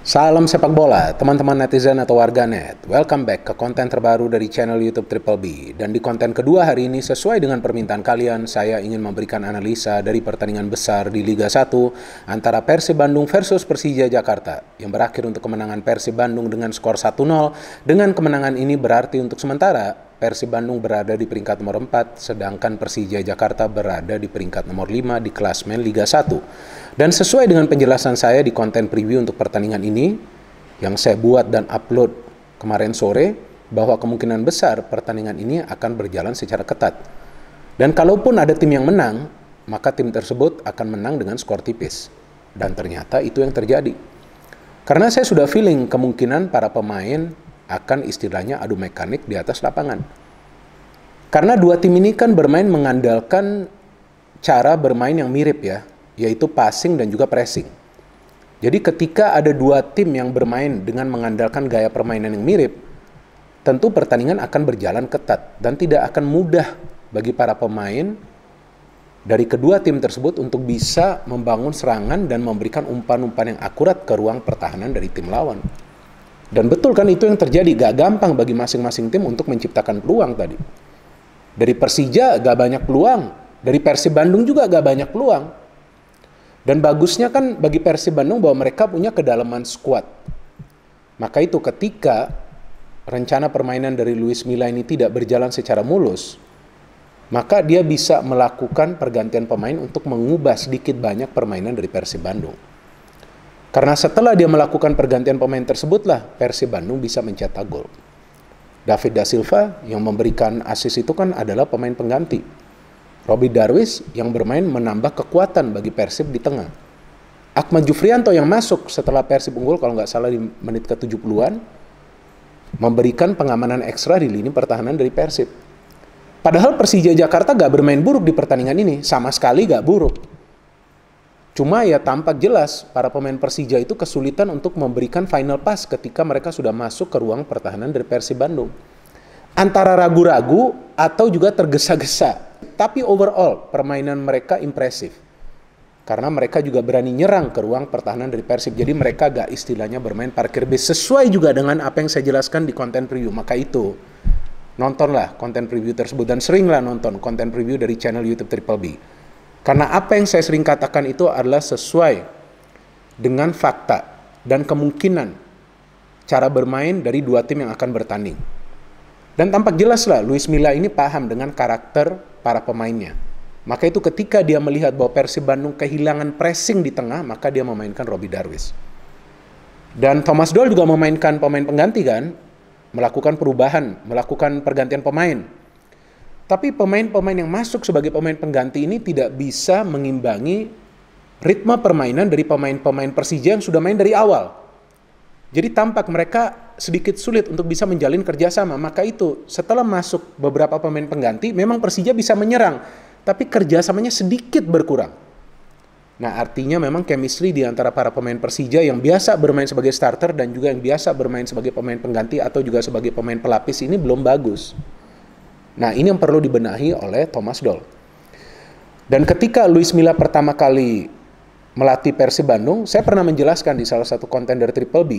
Salam sepak bola, teman-teman netizen atau warganet. Welcome back ke konten terbaru dari channel YouTube Triple B. Dan di konten kedua hari ini, sesuai dengan permintaan kalian, saya ingin memberikan analisa dari pertandingan besar di Liga 1 antara Persib Bandung versus Persija Jakarta, yang berakhir untuk kemenangan Persib Bandung dengan skor 1-0. Dengan kemenangan ini berarti untuk sementara Persib Bandung berada di peringkat nomor 4, sedangkan Persija Jakarta berada di peringkat nomor 5 di klasmen Liga 1. Dan sesuai dengan penjelasan saya di konten preview untuk pertandingan ini, yang saya buat dan upload kemarin sore, bahwa kemungkinan besar pertandingan ini akan berjalan secara ketat. Dan kalaupun ada tim yang menang, maka tim tersebut akan menang dengan skor tipis. Dan ternyata itu yang terjadi. Karena saya sudah feeling kemungkinan para pemain akan istilahnya adu mekanik di atas lapangan. Karena dua tim ini kan bermain mengandalkan cara bermain yang mirip ya, yaitu passing dan juga pressing. Jadi ketika ada dua tim yang bermain dengan mengandalkan gaya permainan yang mirip, tentu pertandingan akan berjalan ketat dan tidak akan mudah bagi para pemain dari kedua tim tersebut untuk bisa membangun serangan dan memberikan umpan-umpan yang akurat ke ruang pertahanan dari tim lawan. Dan betul kan itu yang terjadi, gak gampang bagi masing-masing tim untuk menciptakan peluang tadi. Dari Persija gak banyak peluang, dari Persib Bandung juga gak banyak peluang. Dan bagusnya kan bagi Persib Bandung bahwa mereka punya kedalaman skuad. Maka itu ketika rencana permainan dari Luis Milla ini tidak berjalan secara mulus, maka dia bisa melakukan pergantian pemain untuk mengubah sedikit banyak permainan dari Persib Bandung. Karena setelah dia melakukan pergantian pemain tersebutlah Persib Bandung bisa mencetak gol. David Da Silva yang memberikan assist itu kan adalah pemain pengganti. Robby Darwish yang bermain menambah kekuatan bagi Persib di tengah. Ahmad Jufrianto yang masuk setelah Persib unggul kalau nggak salah di menit ke-70-an memberikan pengamanan ekstra di lini pertahanan dari Persib. Padahal Persija Jakarta nggak bermain buruk di pertandingan ini, sama sekali nggak buruk. Cuma ya tampak jelas para pemain Persija itu kesulitan untuk memberikan final pass ketika mereka sudah masuk ke ruang pertahanan dari Persib Bandung. Antara ragu-ragu atau juga tergesa-gesa. Tapi overall permainan mereka impresif. Karena mereka juga berani nyerang ke ruang pertahanan dari Persib. Jadi mereka gak istilahnya bermain parkir bis. Sesuai juga dengan apa yang saya jelaskan di konten preview. Maka itu, nontonlah konten preview tersebut. Dan seringlah nonton konten preview dari channel YouTube Triple B. Karena apa yang saya sering katakan itu adalah sesuai dengan fakta dan kemungkinan cara bermain dari dua tim yang akan bertanding. Dan tampak jelaslah Luis Milla ini paham dengan karakter para pemainnya. Maka itu ketika dia melihat bahwa Persib Bandung kehilangan pressing di tengah, maka dia memainkan Robby Darwish. Dan Thomas Doll juga memainkan pemain pengganti kan, melakukan perubahan, melakukan pergantian pemain. Tapi pemain-pemain yang masuk sebagai pemain pengganti ini tidak bisa mengimbangi ritme permainan dari pemain-pemain Persija yang sudah main dari awal. Jadi tampak mereka sedikit sulit untuk bisa menjalin kerjasama. Maka itu setelah masuk beberapa pemain pengganti, memang Persija bisa menyerang. Tapi kerjasamanya sedikit berkurang. Nah artinya memang chemistry di antara para pemain Persija yang biasa bermain sebagai starter dan juga yang biasa bermain sebagai pemain pengganti atau juga sebagai pemain pelapis ini belum bagus. Nah ini yang perlu dibenahi oleh Thomas Doll. Dan ketika Luis Milla pertama kali melatih Persib Bandung, saya pernah menjelaskan di salah satu konten dari Triple B,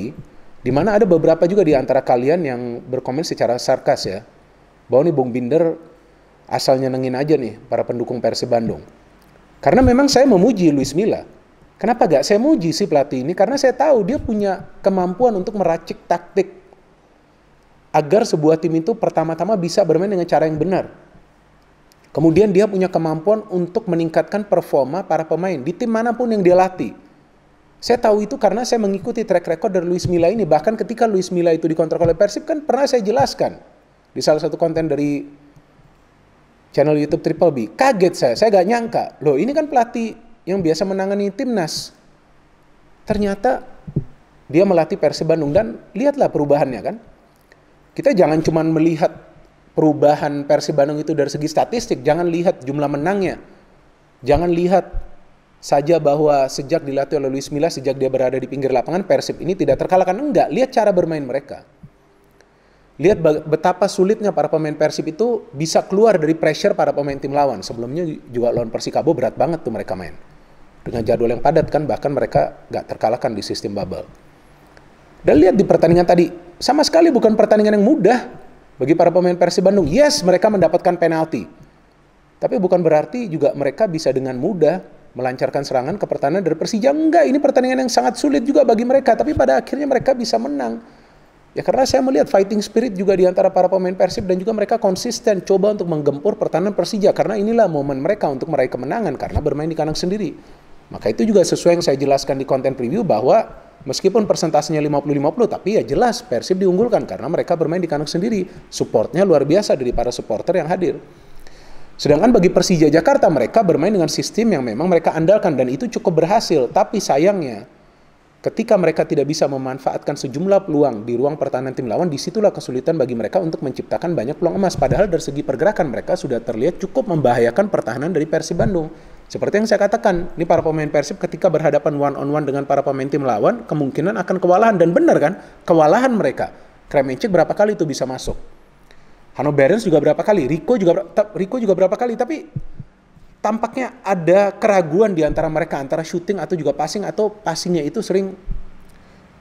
di mana ada beberapa juga di antara kalian yang berkomen secara sarkas ya, bahwa nih Bung Binder asal nyenengin aja nih para pendukung Persib Bandung. Karena memang saya memuji Luis Milla. Kenapa gak saya muji sih pelatih ini? Karena saya tahu dia punya kemampuan untuk meracik taktik agar sebuah tim itu pertama-tama bisa bermain dengan cara yang benar. Kemudian dia punya kemampuan untuk meningkatkan performa para pemain di tim manapun yang dia latih. Saya tahu itu karena saya mengikuti track record dari Luis Milla ini. Bahkan ketika Luis Milla itu dikontrak oleh Persib kan pernah saya jelaskan di salah satu konten dari channel YouTube Triple B. Kaget saya gak nyangka. Loh ini kan pelatih yang biasa menangani timnas. Ternyata dia melatih Persib Bandung dan lihatlah perubahannya kan. Kita jangan cuma melihat perubahan Persib Bandung itu dari segi statistik. Jangan lihat jumlah menangnya. Jangan lihat saja bahwa sejak dilatih oleh Luis Milla, sejak dia berada di pinggir lapangan, Persib ini tidak terkalahkan. Enggak, lihat cara bermain mereka. Lihat betapa sulitnya para pemain Persib itu bisa keluar dari pressure para pemain tim lawan. Sebelumnya juga lawan Persikabo berat banget tuh mereka main. Dengan jadwal yang padat kan, bahkan mereka nggak terkalahkan di sistem bubble. Dan lihat di pertandingan tadi, sama sekali bukan pertandingan yang mudah bagi para pemain Persib Bandung. Yes, mereka mendapatkan penalti. Tapi bukan berarti juga mereka bisa dengan mudah melancarkan serangan ke pertahanan dari Persija. Enggak, ini pertandingan yang sangat sulit juga bagi mereka. Tapi pada akhirnya mereka bisa menang. Ya karena saya melihat fighting spirit juga di antara para pemain Persib dan juga mereka konsisten coba untuk menggempur pertahanan Persija. Karena inilah momen mereka untuk meraih kemenangan karena bermain di kandang sendiri. Maka itu juga sesuai yang saya jelaskan di konten preview bahwa meskipun persentasenya 50-50, tapi ya jelas Persib diunggulkan karena mereka bermain di kandang sendiri. Supportnya luar biasa dari para supporter yang hadir. Sedangkan bagi Persija Jakarta, mereka bermain dengan sistem yang memang mereka andalkan dan itu cukup berhasil. Tapi sayangnya, ketika mereka tidak bisa memanfaatkan sejumlah peluang di ruang pertahanan tim lawan, disitulah kesulitan bagi mereka untuk menciptakan banyak peluang emas. Padahal dari segi pergerakan mereka sudah terlihat cukup membahayakan pertahanan dari Persib Bandung. Seperti yang saya katakan, ini para pemain Persib ketika berhadapan one-on-one dengan para pemain tim lawan, kemungkinan akan kewalahan. Dan benar kan, kewalahan mereka. Kremencik berapa kali itu bisa masuk. Hanno Behrens juga berapa kali, Rico juga berapa kali, tapi tampaknya ada keraguan di antara mereka, antara shooting atau juga passing, atau passingnya itu sering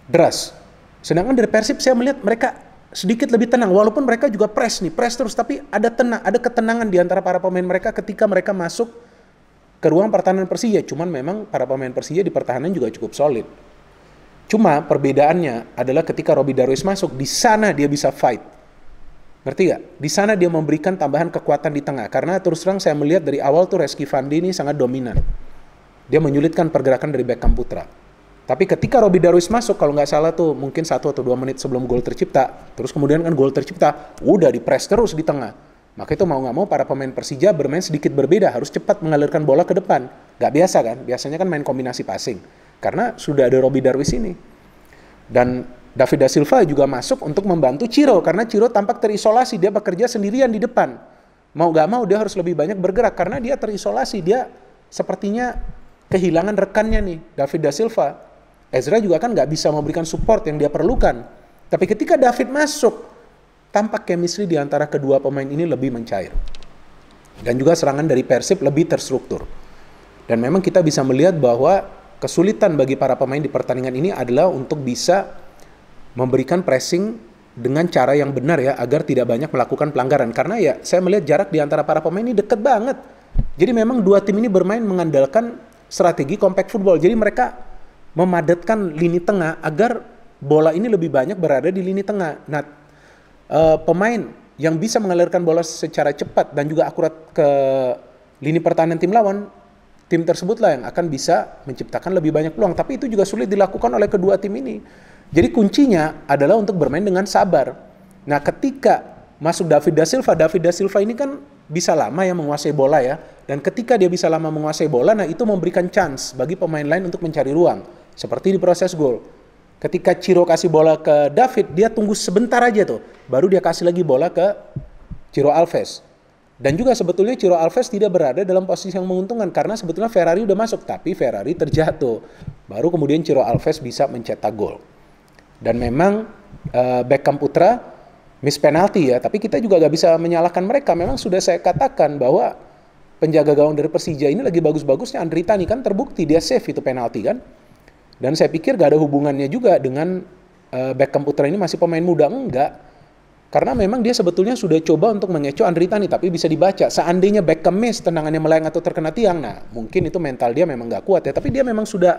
deras. Sedangkan dari Persib saya melihat mereka sedikit lebih tenang, walaupun mereka juga press terus, tapi ada ketenangan di antara para pemain mereka ketika mereka masuk ke ruang pertahanan Persija. Cuman memang para pemain Persija di pertahanan juga cukup solid. Cuma perbedaannya adalah ketika Robby Darwish masuk, di sana dia bisa fight. Ngerti gak? Di sana dia memberikan tambahan kekuatan di tengah. Karena terus terang saya melihat dari awal tuh Reski Fandi ini sangat dominan. Dia menyulitkan pergerakan dari Beckham Putra. Tapi ketika Robby Darwish masuk, kalau nggak salah tuh mungkin 1 atau 2 menit sebelum gol tercipta. Terus kemudian kan gol tercipta, udah di-press terus di tengah. Maka itu mau nggak mau para pemain Persija bermain sedikit berbeda. Harus cepat mengalirkan bola ke depan. Nggak biasa kan? Biasanya kan main kombinasi passing. Karena sudah ada Robby Darwish ini. Dan David da Silva juga masuk untuk membantu Ciro, karena Ciro tampak terisolasi, dia bekerja sendirian di depan. Mau gak mau dia harus lebih banyak bergerak, karena dia terisolasi, dia sepertinya kehilangan rekannya nih, David da Silva. Ezra juga kan gak bisa memberikan support yang dia perlukan. Tapi ketika David masuk, tampak chemistry di antara kedua pemain ini lebih mencair. Dan juga serangan dari Persib lebih terstruktur. Dan memang kita bisa melihat bahwa kesulitan bagi para pemain di pertandingan ini adalah untuk bisa memberikan pressing dengan cara yang benar ya, agar tidak banyak melakukan pelanggaran. Karena ya saya melihat jarak di antara para pemain ini dekat banget. Jadi memang dua tim ini bermain mengandalkan strategi compact football. Jadi mereka memadatkan lini tengah agar bola ini lebih banyak berada di lini tengah. Nah, pemain yang bisa mengalirkan bola secara cepat dan juga akurat ke lini pertahanan tim lawan, tim tersebutlah yang akan bisa menciptakan lebih banyak peluang. Tapi itu juga sulit dilakukan oleh kedua tim ini. Jadi kuncinya adalah untuk bermain dengan sabar. Nah, ketika masuk David da Silva ini kan bisa lama ya menguasai bola ya. Dan ketika dia bisa lama menguasai bola, nah itu memberikan chance bagi pemain lain untuk mencari ruang. Seperti di proses gol. Ketika Ciro kasih bola ke David, dia tunggu sebentar aja tuh. Baru dia kasih lagi bola ke Ciro Alves. Dan juga sebetulnya Ciro Alves tidak berada dalam posisi yang menguntungkan. Karena sebetulnya Ferrari udah masuk, tapi Ferrari terjatuh. Baru kemudian Ciro Alves bisa mencetak gol. Dan memang Beckham Putra miss penalti ya, tapi kita juga gak bisa menyalahkan mereka. Memang sudah saya katakan bahwa penjaga gawang dari Persija ini lagi bagus-bagusnya. Andri Tani kan terbukti dia save itu penalti kan. Dan saya pikir gak ada hubungannya juga dengan Beckham Putra ini masih pemain muda, enggak. Karena memang dia sebetulnya sudah coba untuk mengecoh Andri Tani, tapi bisa dibaca. Seandainya Beckham miss, tendangannya melayang atau terkena tiang, nah mungkin itu mental dia memang gak kuat ya. Tapi dia memang sudah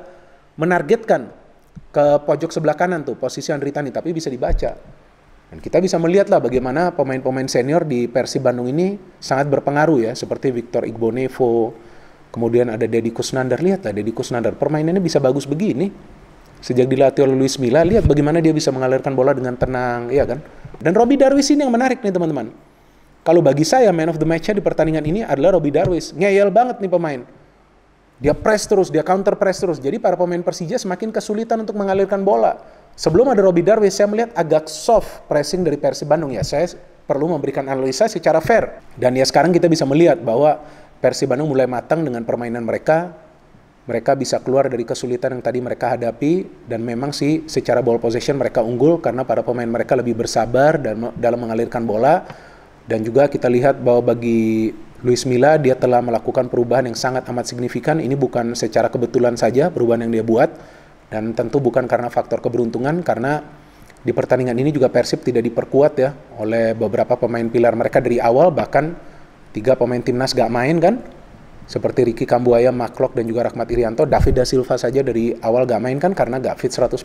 menargetkan ke pojok sebelah kanan tuh posisi Andri Tani, tapi bisa dibaca. Dan kita bisa melihat lah bagaimana pemain-pemain senior di Persib Bandung ini sangat berpengaruh ya, seperti Victor Igbonevo, kemudian ada Deddy Kusnandar. Lihat lah Deddy Kusnandar, permainannya bisa bagus begini. Sejak dilatih oleh Luis Milla, lihat bagaimana dia bisa mengalirkan bola dengan tenang, iya kan? Dan Robby Darwish ini yang menarik nih teman-teman. Kalau bagi saya man of the match-nya di pertandingan ini adalah Robby Darwish. Ngeyel banget nih pemain. Dia press terus, dia counter press terus. Jadi para pemain Persija semakin kesulitan untuk mengalirkan bola. Sebelum ada Robby Darwish, saya melihat agak soft pressing dari Persib Bandung ya. Saya perlu memberikan analisa secara fair. Dan ya sekarang kita bisa melihat bahwa Persib Bandung mulai matang dengan permainan mereka. Mereka bisa keluar dari kesulitan yang tadi mereka hadapi. Dan memang sih secara ball possession mereka unggul karena para pemain mereka lebih bersabar dalam mengalirkan bola. Dan juga kita lihat bahwa bagi Luis Milla, dia telah melakukan perubahan yang sangat amat signifikan. Ini bukan secara kebetulan saja perubahan yang dia buat. Dan tentu bukan karena faktor keberuntungan, karena di pertandingan ini juga Persib tidak diperkuat ya oleh beberapa pemain pilar mereka dari awal, bahkan 3 pemain timnas gak main kan, seperti Ricky Kambuaya, Maklok, dan juga Rahmat Irianto. David Da Silva saja dari awal gak main kan karena gak fit 100%.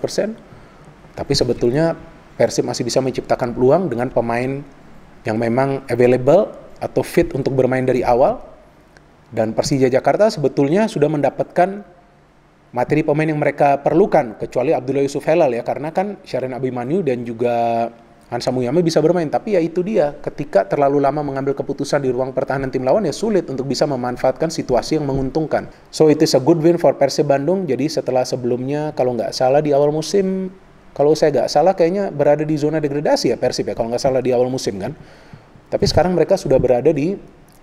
Tapi sebetulnya Persib masih bisa menciptakan peluang dengan pemain yang memang available atau fit untuk bermain dari awal. Dan Persija Jakarta sebetulnya sudah mendapatkan materi pemain yang mereka perlukan, kecuali Abdullah Yusuf Helal ya, karena kan Syahrin Abimanyu dan juga Hansa Muyame bisa bermain. Tapi ya itu dia, ketika terlalu lama mengambil keputusan di ruang pertahanan tim lawan, ya sulit untuk bisa memanfaatkan situasi yang menguntungkan. So it is a good win for Persib Bandung. Jadi setelah sebelumnya, kalau nggak salah di awal musim, kalau saya nggak salah kayaknya berada di zona degradasi ya Persib ya, kalau nggak salah di awal musim kan. Tapi sekarang mereka sudah berada di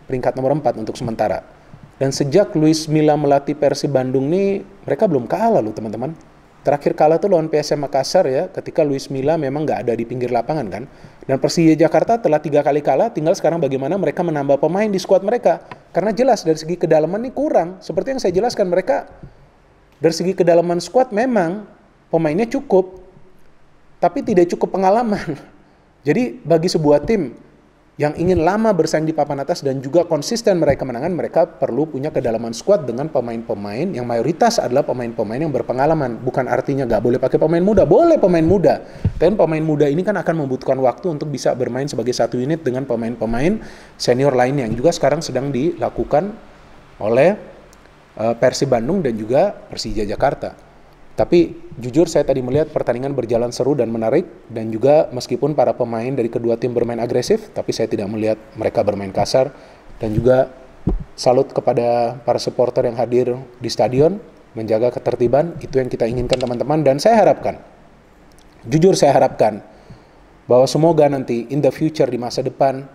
peringkat nomor 4 untuk sementara. Dan sejak Luis Milla melatih Persib Bandung nih, mereka belum kalah loh teman-teman. Terakhir kalah tuh lawan PSM Makassar ya, ketika Luis Milla memang nggak ada di pinggir lapangan kan. Dan Persija Jakarta telah 3 kali kalah, tinggal sekarang bagaimana mereka menambah pemain di skuad mereka. Karena jelas dari segi kedalaman nih kurang. Seperti yang saya jelaskan, mereka dari segi kedalaman skuad memang pemainnya cukup, tapi tidak cukup pengalaman. Jadi bagi sebuah tim yang ingin lama bersaing di papan atas dan juga konsisten meraih kemenangan, mereka perlu punya kedalaman skuad dengan pemain-pemain yang mayoritas adalah pemain-pemain yang berpengalaman. Bukan artinya nggak boleh pakai pemain muda, boleh pemain muda. Dan pemain muda ini kan akan membutuhkan waktu untuk bisa bermain sebagai satu unit dengan pemain-pemain senior lainnya, yang juga sekarang sedang dilakukan oleh Persib Bandung dan juga Persija Jakarta. Tapi jujur saya tadi melihat pertandingan berjalan seru dan menarik, dan juga meskipun para pemain dari kedua tim bermain agresif, tapi saya tidak melihat mereka bermain kasar. Dan juga salut kepada para supporter yang hadir di stadion, menjaga ketertiban, itu yang kita inginkan teman-teman. Dan saya harapkan, jujur saya harapkan, bahwa semoga nanti in the future, di masa depan,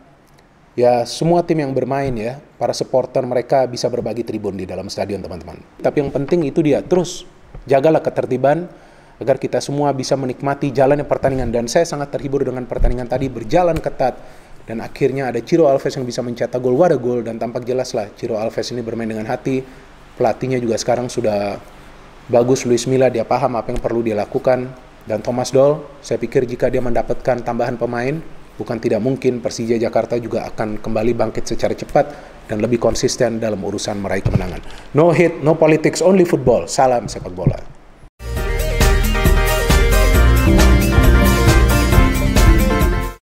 ya semua tim yang bermain ya, para supporter mereka bisa berbagi tribun di dalam stadion teman-teman. Tapi yang penting itu dia, terus jagalah ketertiban agar kita semua bisa menikmati jalannya pertandingan. Dan saya sangat terhibur dengan pertandingan tadi, berjalan ketat, dan akhirnya ada Ciro Alves yang bisa mencetak gol. What a gol. Dan tampak jelas lah Ciro Alves ini bermain dengan hati. Pelatihnya juga sekarang sudah bagus, Luis Milla, dia paham apa yang perlu dia lakukan. Dan Thomas Doll, saya pikir jika dia mendapatkan tambahan pemain, bukan tidak mungkin Persija Jakarta juga akan kembali bangkit secara cepat dan lebih konsisten dalam urusan meraih kemenangan. No hate, no politics, only football. Salam sepak bola.